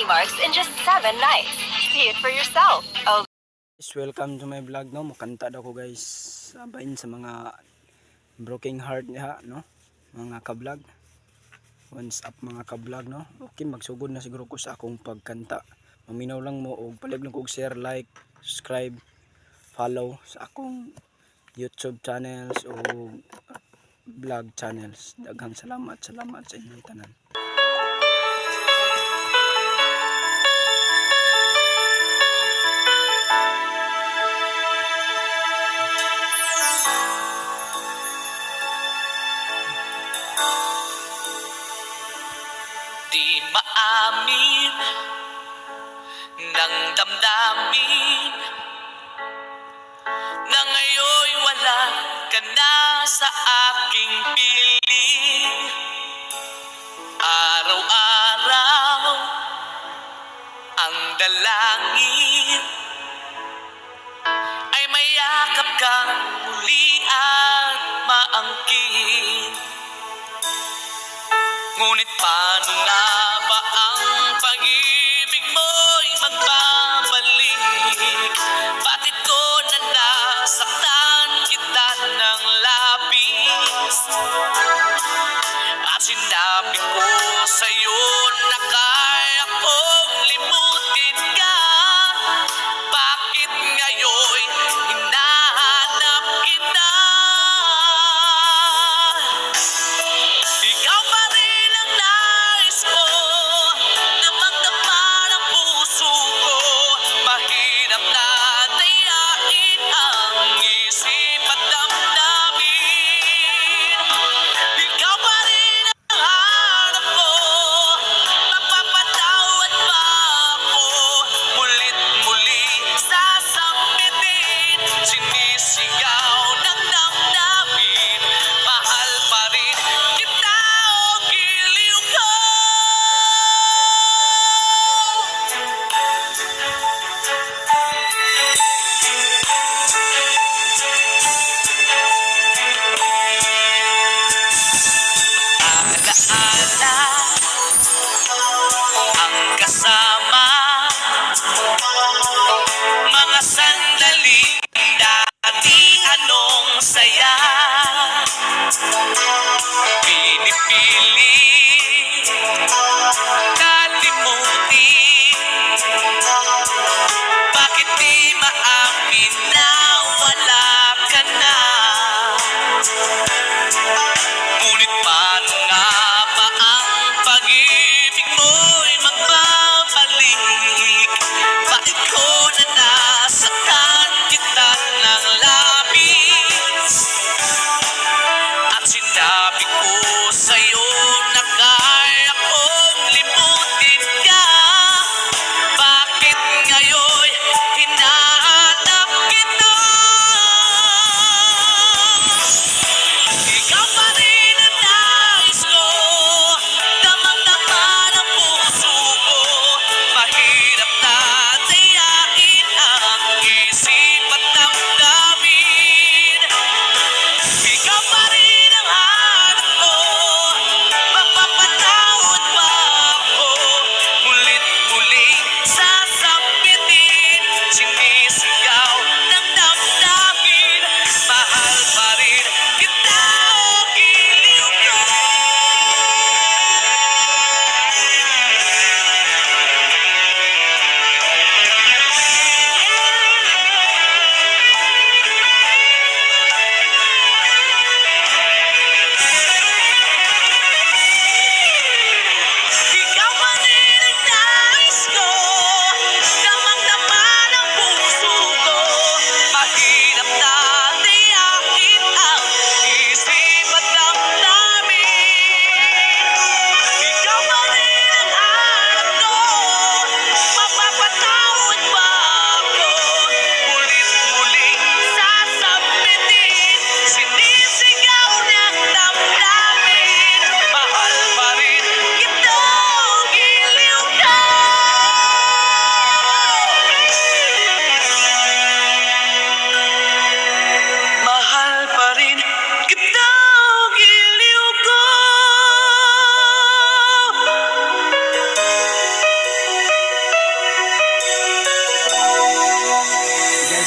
marks in just 7 nights. See it for yourself. Oh. Guys, welcome to my vlog, no. Mukanta daw ko, guys. Sabayin sa mga broken heart niya, no. Mga ka-vlog. Once up mga ka-vlog, no. Okay, magsugod na siguro ko sa akong pagkanta. Maminaw lang mo og palib lang kog share, like, subscribe, follow sa akong YouTube channels o vlog channels. Daghang salamat sa inyong tanan. Di maamin ng damdamin na ngayon'y wala ka na sa aking piling. Araw-araw ang dalangin ay mayakap kang muli at maangkin. Ngunit paano nga ba ang pag-ibig mo'y magbabalik? Bakit ko na nasaktan kita ng labis? At sinabi ko sa'yo na kaya kong limutin ka. Bakit ngayon'y hinahanap kita? Ikaw pa rin ang nais ko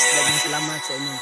guys, daghang salamat sa inyong